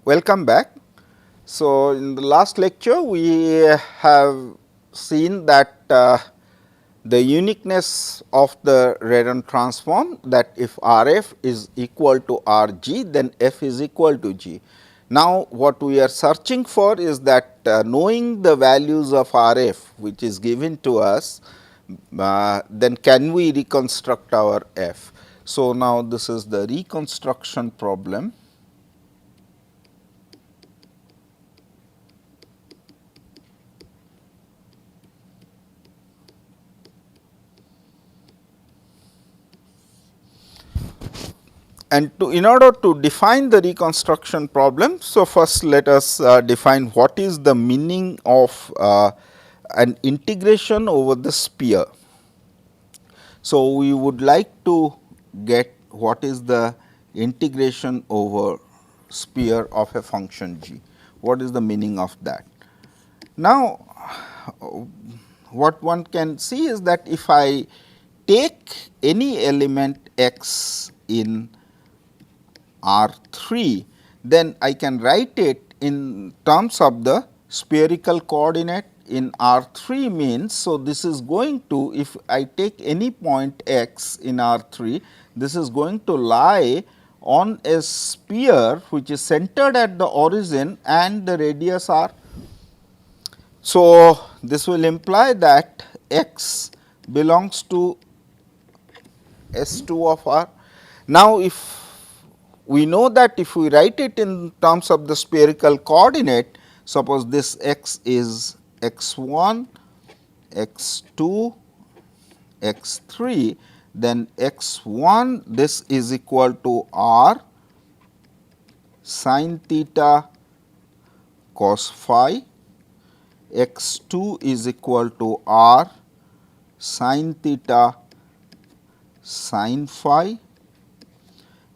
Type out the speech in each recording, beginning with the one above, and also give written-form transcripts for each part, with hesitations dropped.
Welcome back. So, in the last lecture we have seen that the uniqueness of the Redon transform, that if R f is equal to R g, then f is equal to g. Now, what we are searching for is that knowing the values of R f which is given to us, then can we reconstruct our f. So, now this is the reconstruction problem. And in order to define the reconstruction problem, so first let us define what is the meaning of an integration over the sphere. So, we would like to get what is the integration over sphere of a function g. What is the meaning of that? Now, what one can see is that if I take any element x in R 3, then I can write it in terms of the spherical coordinate in R 3 means. So, this is going to, if I take any point x in R 3, this is going to lie on a sphere which is centered at the origin and the radius r. So, this will imply that x belongs to S 2 of R. Now, if we know that if we write it in terms of the spherical coordinate, suppose this x is x 1, x 2, x 3, then x 1 this is equal to r sin theta cos phi, x 2 is equal to r sin theta sin phi,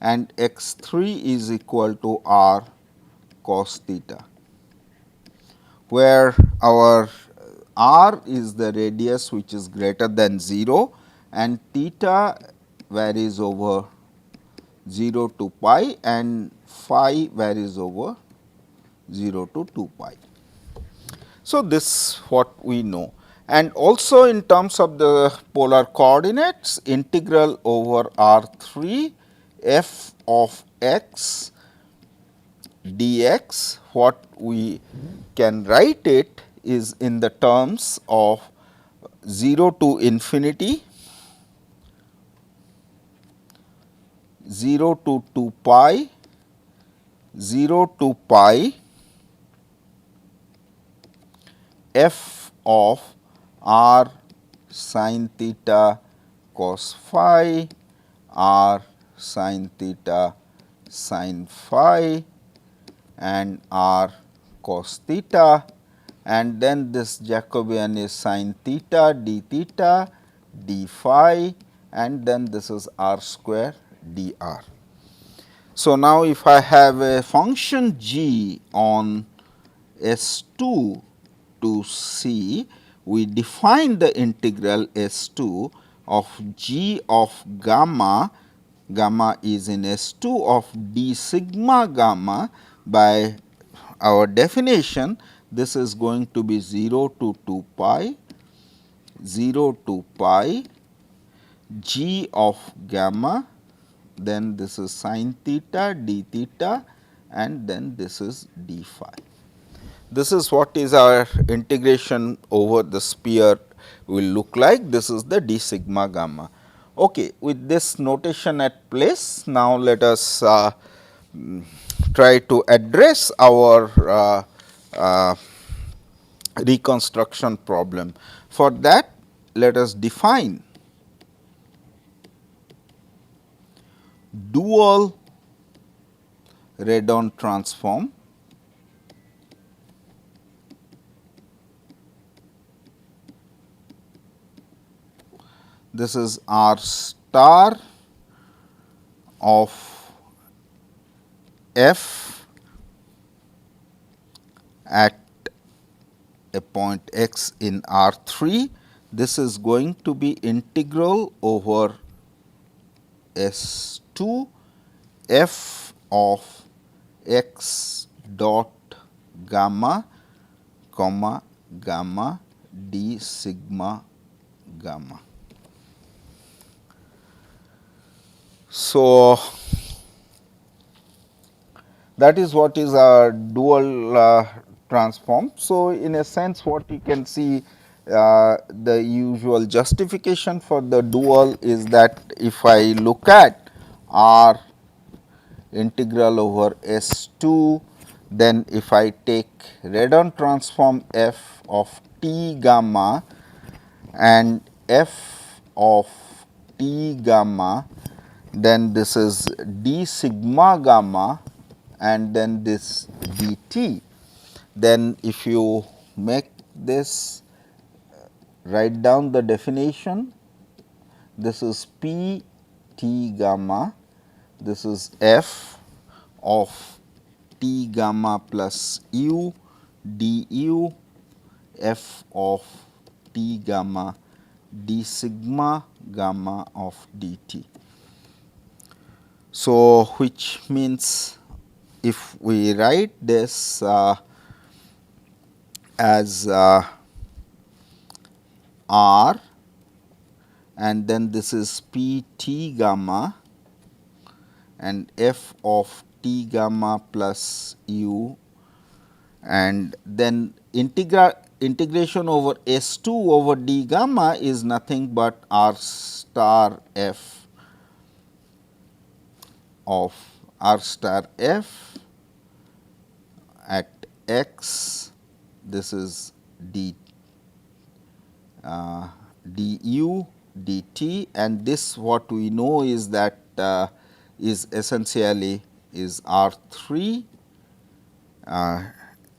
and x 3 is equal to r cos theta, where our r is the radius which is greater than 0 and theta varies over 0 to pi and phi varies over 0 to 2 pi. So, this what we know, and also in terms of the polar coordinates, integral over R 3 f of x dx, what we can write it is in the terms of 0 to infinity, 0 to 2 pi, 0 to pi f of r sin theta cos phi, r sin theta sin phi, and r cos theta, and then this Jacobian is sin theta d theta d phi, and then this is r square dr. So, now if I have a function g on S 2 to c, we define the integral S 2 of g of gamma, gamma is in S 2 of d sigma gamma. By our definition, this is going to be 0 to 2 pi, 0 to pi, g of gamma, then this is sin theta d theta, and then this is d phi. This is what is our integration over the sphere will look like. This is the d sigma gamma. Okay, with this notation at place, now let us try to address our reconstruction problem. For that, let us define dual Redon transform. This is R star of f at a point x in R 3. This is going to be integral over S 2 f of x dot gamma comma gamma d sigma gamma. So, that is what is our dual transform. So, in a sense what you can see, the usual justification for the dual is that if I look at R integral over S2, then if I take Redound transform f of t gamma and f of t gamma, then this is d sigma gamma and then this dt. Then if you make this, write down the definition, this is p t gamma, this is f of t gamma plus u du f of t gamma d sigma gamma of dt. So, which means if we write this as R and then this is P t gamma and f of t gamma plus u, and then integration over S2 over d gamma is nothing but R star f of R star f at x, this is d du dt, and this what we know is that is essentially is R 3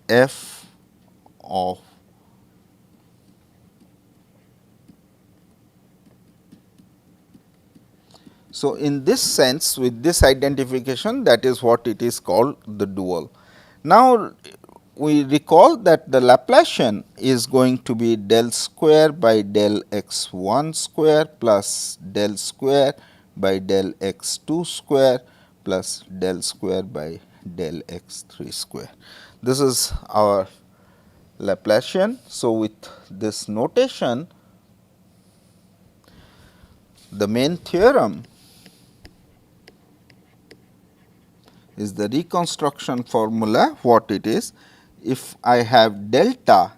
f of So, in this sense, with this identification, that is what it is called the dual. Now, we recall that the Laplacian is going to be del square by del x 1 square plus del square by del x 2 square plus del square by del x 3 square. This is our Laplacian. So, with this notation, the main theorem is the reconstruction formula. What it is? If I have delta,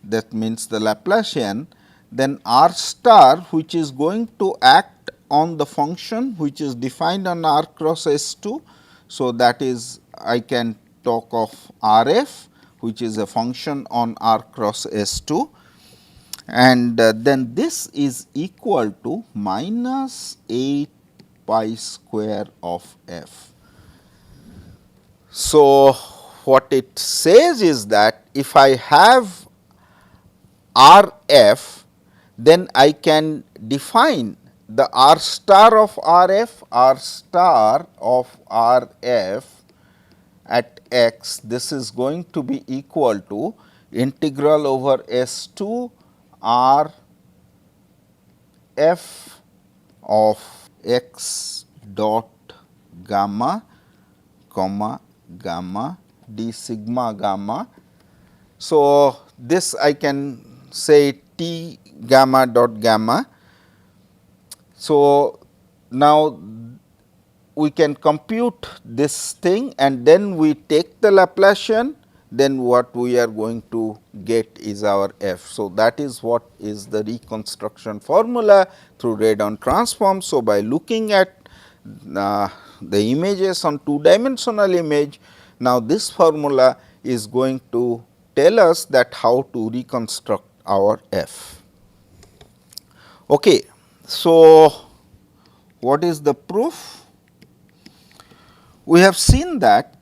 that means the Laplacian, then R star, which is going to act on the function which is defined on R cross S2. So, that is I can talk of RF, which is a function on R cross S2, and then this is equal to minus 8 pi square of f. So, what it says is that if I have R f, then I can define the R star of R f, R star of R f at x. This is going to be equal to integral over S 2 R f of x dot gamma comma gamma d sigma gamma. So, this I can say t gamma dot gamma. So, now we can compute this thing and then we take the Laplacian, then what we are going to get is our f. So, that is what is the reconstruction formula through Redound transform. So, by looking at the images on two dimensional image, now this formula is going to tell us that how to reconstruct our f. Okay. So, what is the proof? We have seen that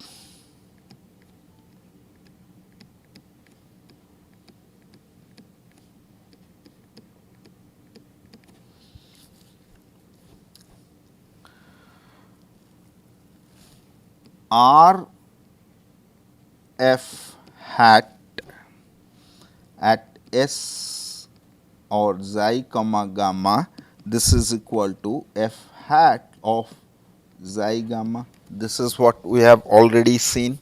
R f hat at s or xi comma gamma, this is equal to f hat of xi gamma. This is what we have already seen.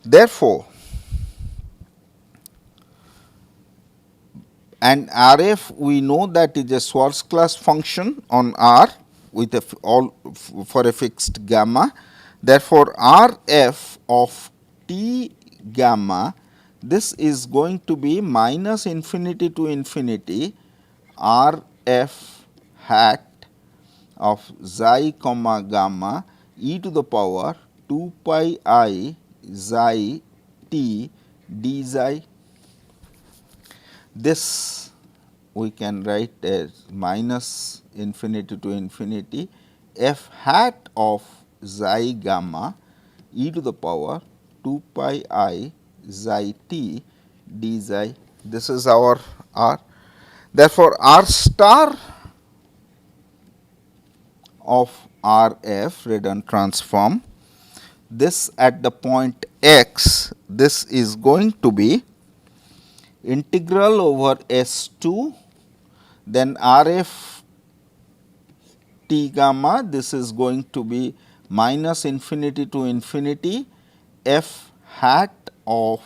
Therefore, and RF we know that is a Schwarzschild function on R with a for a fixed gamma. Therefore, RF of T gamma, this is going to be minus infinity to infinity RF hat of xi comma gamma e to the power 2 pi I xi t d xi. This we can write as minus infinity to infinity f hat of xi gamma e to the power 2 pi I xi t d xi. This is our R. Therefore, R star of R f redundant transform, this at the point x, this is going to be integral over S 2, then R f t gamma, this is going to be minus infinity to infinity f hat of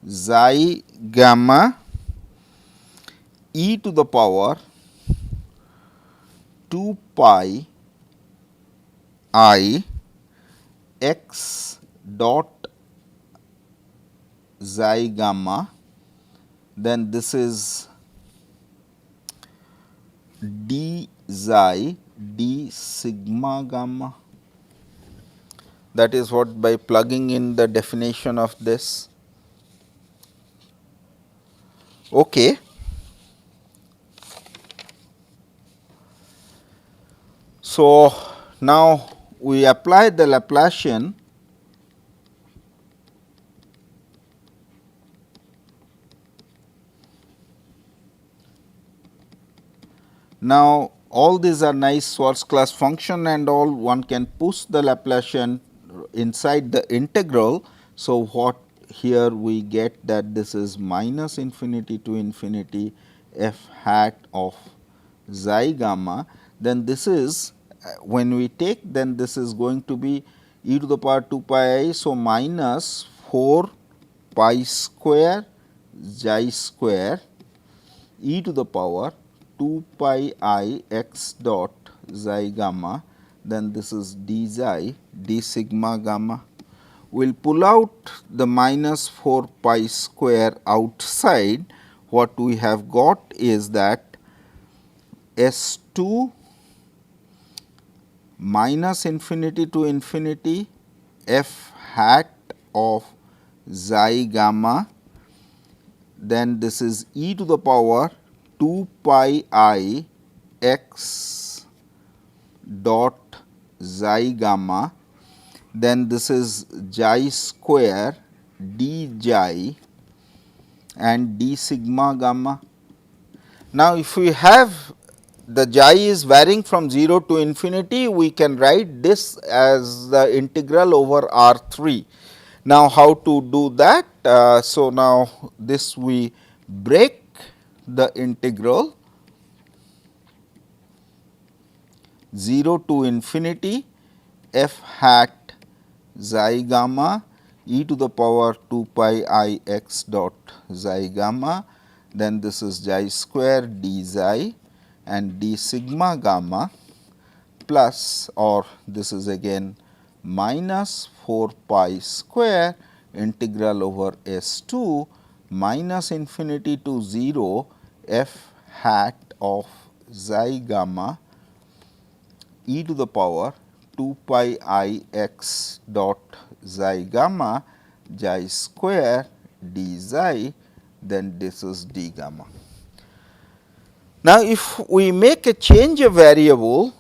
xi gamma e to the power 2 pi I x dot xi gamma, then this is d xi d sigma gamma. That is what by plugging in the definition of this. Okay. So, now we apply the Laplacian . Now, all these are nice Schwarzschild function and all, one can push the Laplacian inside the integral. So, what here we get that this is minus infinity to infinity f hat of xi gamma, then this is when we take, then this is going to be e to the power 2 pi I. So, minus 4 pi square xi square e to the power 2 pi I x dot xi gamma, then this is d xi d sigma gamma. We will pull out the minus 4 pi square outside. What we have got is that S 2 minus infinity to infinity f hat of xi gamma, then this is e to the power 2 pi I x dot xi gamma, then this is xi square d xi and d sigma gamma. Now, if we have the xi is varying from 0 to infinity, we can write this as the integral over R 3. Now, how to do that? So, now this we break the integral 0 to infinity f hat xi gamma e to the power 2 pi I x dot xi gamma, then this is xi square d xi and d sigma gamma plus, or this is again minus 4 pi square integral over S 2 minus infinity to 0 f hat of xi gamma e to the power 2 pi I x dot xi gamma xi square d xi, then this is d gamma. Now, if we make a change of variable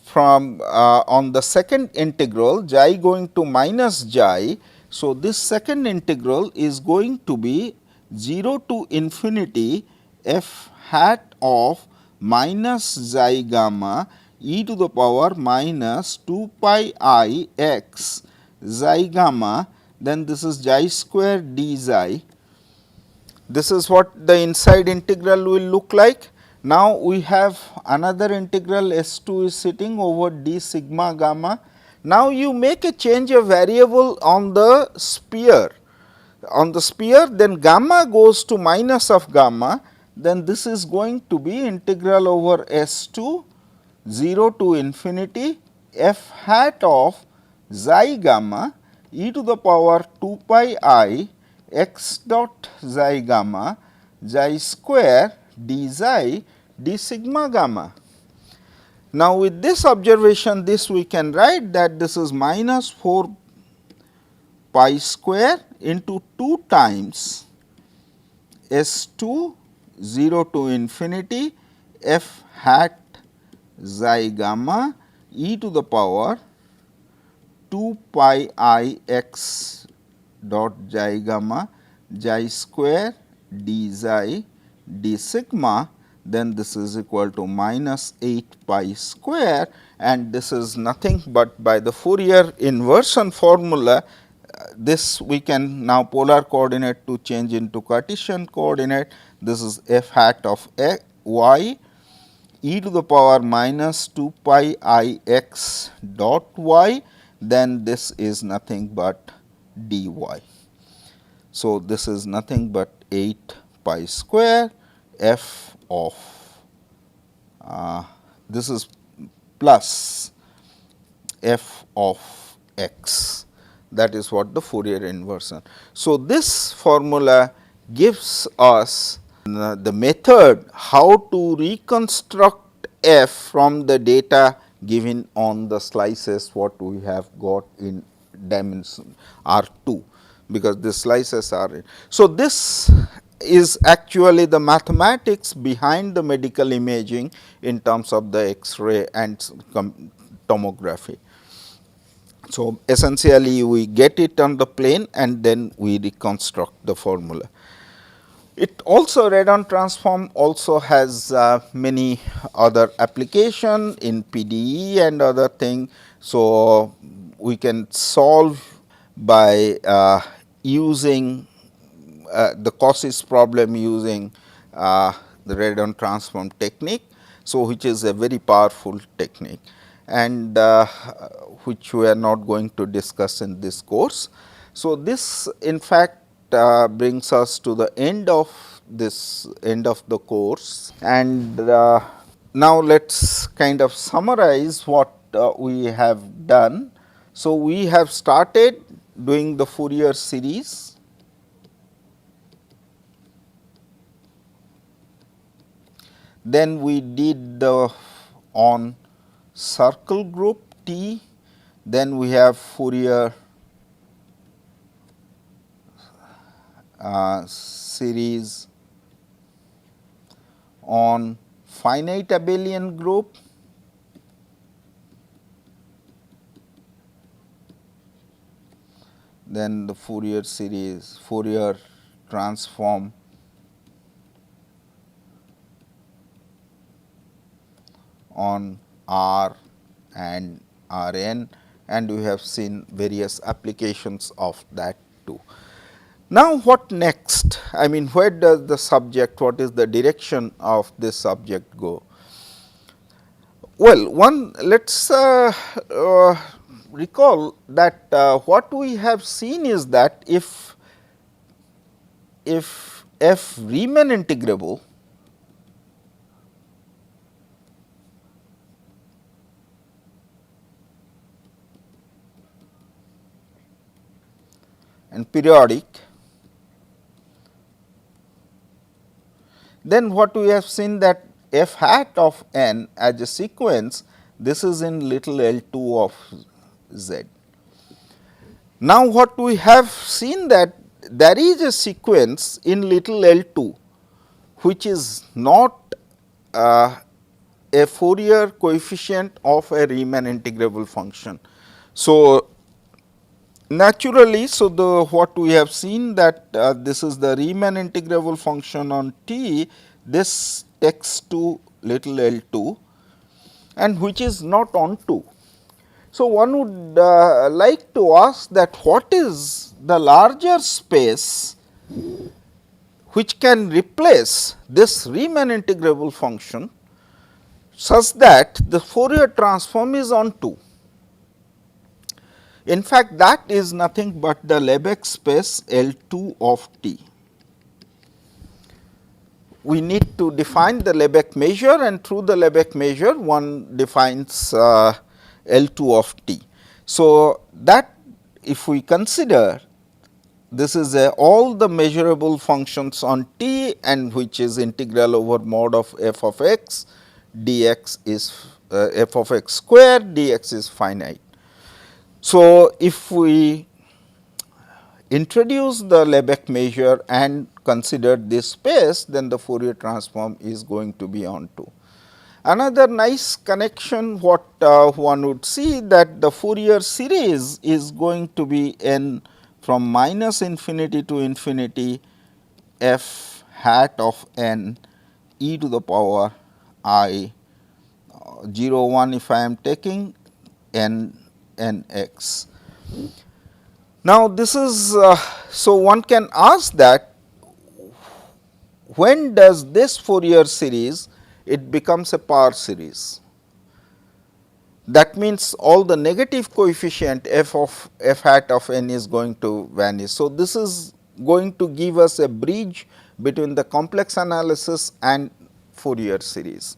from on the second integral xi going to minus xi. So, this second integral is going to be 0 to infinity f hat of minus xi gamma e to the power minus 2 pi I x xi gamma, then this is xi square d xi. This is what the inside integral will look like. Now, we have another integral S 2 is sitting over d sigma gamma. Now, you make a change of variable on the sphere. On the sphere, then gamma goes to minus of gamma, then this is going to be integral over S to 0 to infinity f hat of xi gamma e to the power 2 pi I x dot xi gamma xi square d xi d sigma gamma. Now, with this observation, this we can write that this is minus 4 pi square into 2 times S 2 0 to infinity f hat xi gamma e to the power 2 pi I x dot xi gamma xi square d xi d sigma, then this is equal to minus 8 pi square, and this is nothing but by the Fourier inversion formula. This we can now polar coordinate to change into Cartesian coordinate. This is f hat of y e to the power minus 2 pi I x dot y, then this is nothing but dy. So, this is nothing but 8 pi square f of this is plus f of x, that is what the Fourier inversion. So, this formula gives us the method how to reconstruct f from the data given on the slices what we have got in dimension R 2, because the slices are in. So, this is actually the mathematics behind the medical imaging in terms of the X-ray and tomography. So, essentially we get it on the plane and then we reconstruct the formula. It also radon transform also has many other application in PDE and other thing. So, we can solve by using the Cauchy's problem using the radon transform technique. So, which is a very powerful technique and which we are not going to discuss in this course. So, this in fact brings us to the end of the course, and now let us kind of summarize what we have done. So, we have started doing the Fourier series. Then we did the on circle group T, then we have Fourier series on finite abelian group, then the Fourier series, Fourier transform on R and Rn, and we have seen various applications of that too. Now, what next? I mean, where does the subject, what is the direction of this subject go? Well, let us recall that what we have seen is that if f Riemann integrable, and periodic, then what we have seen that f hat of n as a sequence, this is in little l 2 of z. Now, what we have seen that there is a sequence in little l 2, which is not a Fourier coefficient of a Riemann integrable function. So, naturally, so the what we have seen that this is the Riemann integrable function on T, this takes to little l 2 and which is not on 2. So, one would like to ask that what is the larger space which can replace this Riemann integrable function such that the Fourier transform is on 2. In fact, that is nothing but the Lebesgue space L2 of T. We need to define the Lebesgue measure, and through the Lebesgue measure one defines L2 of T. So, that if we consider this is all the measurable functions on T, and which is integral over mod of f of x dx is f of x square dx is finite. So, if we introduce the Lebesgue measure and consider this space, then the Fourier transform is going to be on 2. Another nice connection what one would see, that the Fourier series is going to be n from minus infinity to infinity f hat of n e to the power I 0 1 if I am taking n x. Now, this is so one can ask that when does this Fourier series it becomes a power series. That means, all the negative coefficient f of f hat of n is going to vanish. So, this is going to give us a bridge between the complex analysis and Fourier series.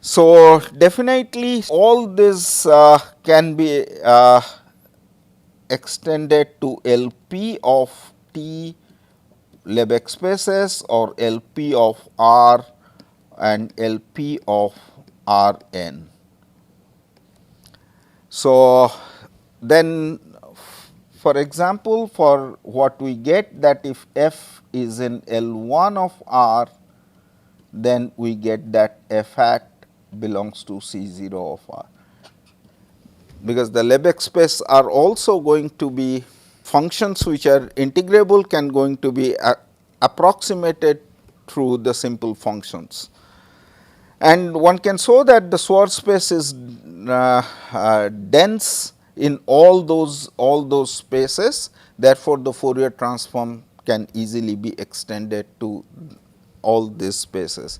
So, definitely all this can be extended to LP of T Lebesgue spaces or LP of R and LP of R n. So, then for example, for what we get, that if f is in L1 of R, then we get that f hat belongs to C0 of R, because the Lebesgue space are also going to be functions which are integrable, can going to be approximated through the simple functions. And one can show that the Schwarz space is dense in all those spaces. Therefore, the Fourier transform can easily be extended to all these spaces.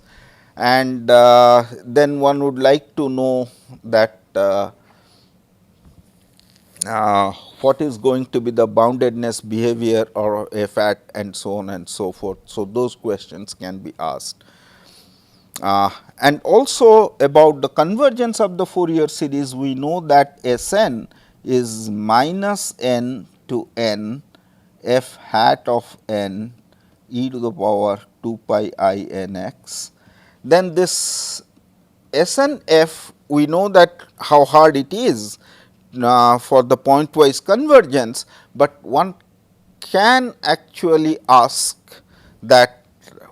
And then one would like to know that what is going to be the boundedness behavior or f hat and so on and so forth. So, those questions can be asked. And also about the convergence of the Fourier series, we know that S n is minus n to n f hat of n e to the power 2 pi I n x. Then this S n f, we know that how hard it is for the pointwise convergence, but one can actually ask that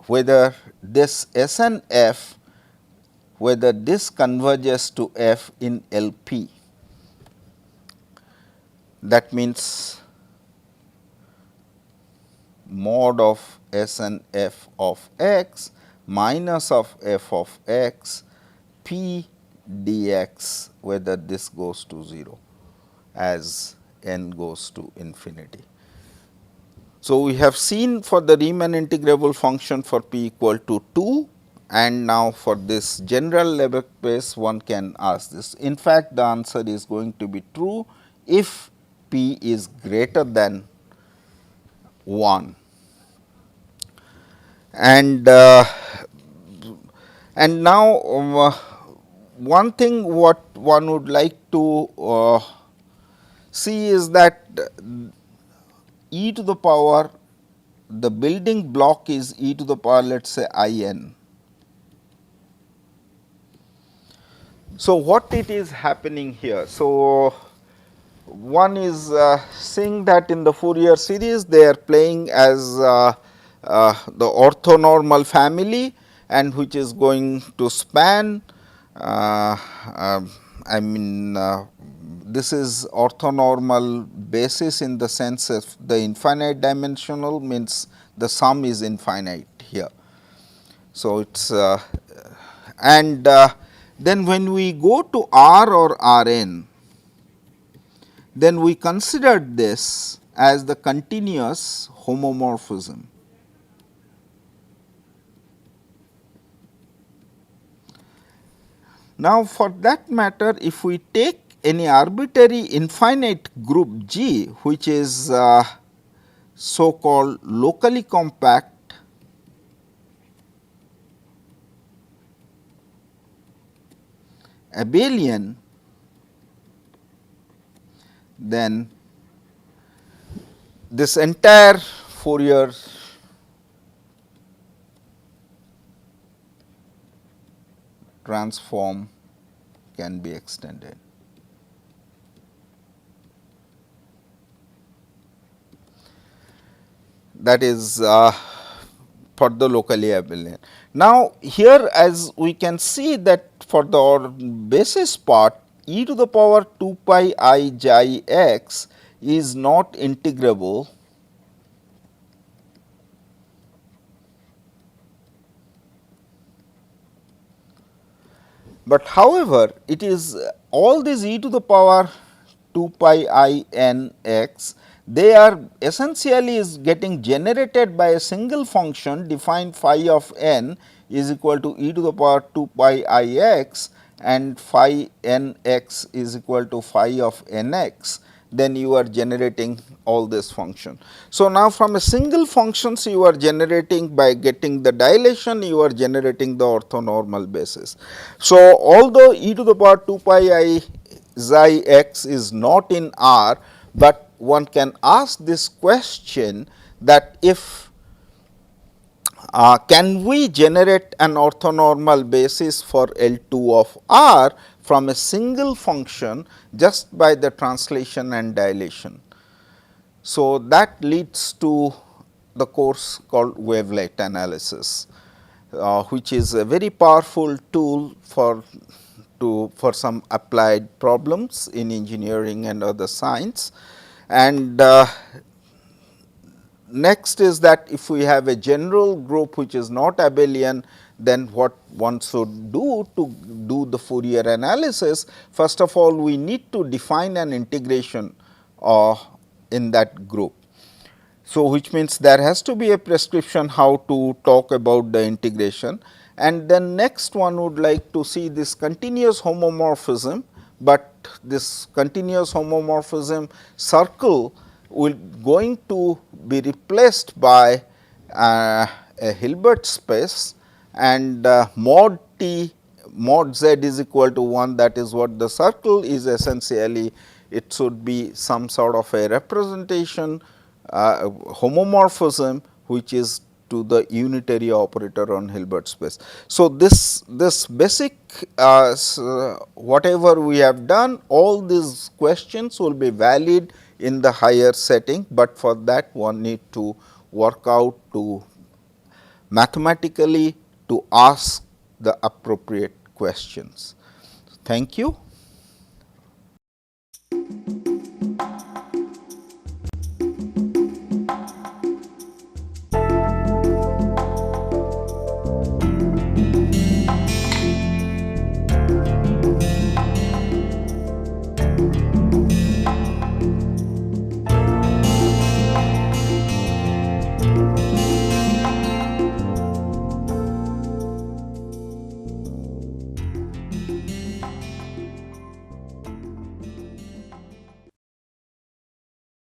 whether this S n f, whether this converges to f in L p. That means, mod of S n f of x minus of f of x p dx, whether this goes to 0 as n goes to infinity. So, we have seen for the Riemann integrable function for p equal to 2, and now for this general Lebesgue space one can ask this. In fact, the answer is going to be true if p is greater than 1. And now one thing what one would like to see is that e to the power, the building block is e to the power, let us say I n. So, what it is happening here? So, one is seeing that in the Fourier series they are playing as the orthonormal family, and which is going to span I mean this is orthonormal basis in the sense of the infinite dimensional, means the sum is infinite here. So, it is and then when we go to R or R n, then we considered this as the continuous homomorphism. Now, for that matter, if we take any arbitrary infinite group G, which is so called locally compact abelian, then this entire Fourier transform can be extended. That is for the locally abelian. Now, here as we can see that for the basis part, e to the power 2 pi I xi x is not integrable but however, it is all these e to the power 2 pi I n x, they are essentially is getting generated by a single function defined phi of n is equal to e to the power 2 pi I x and phi n x is equal to phi of n x, then you are generating all this function. So, now from a single functions you are generating by getting the dilation, you are generating the orthonormal basis. So, although e to the power 2 pi I xi x is not in R, but one can ask this question that if can we generate an orthonormal basis for L2 of R from a single function just by the translation and dilation. So, that leads to the course called wavelet analysis, which is a very powerful tool for some applied problems in engineering and other science. And next is that if we have a general group which is not abelian, then what one should do to do the Fourier analysis? First of all, we need to define an integration in that group. So, which means there has to be a prescription how to talk about the integration, and then next one would like to see this continuous homomorphism, but this continuous homomorphism circle will going to be replaced by a Hilbert space, and mod t mod z is equal to 1, that is what the circle is essentially. It should be some sort of a representation homomorphism which is to the unitary operator on Hilbert space. So, this basic whatever we have done, all these questions will be valid in the higher setting, but for that one need to work out to mathematically to ask the appropriate questions. Thank you.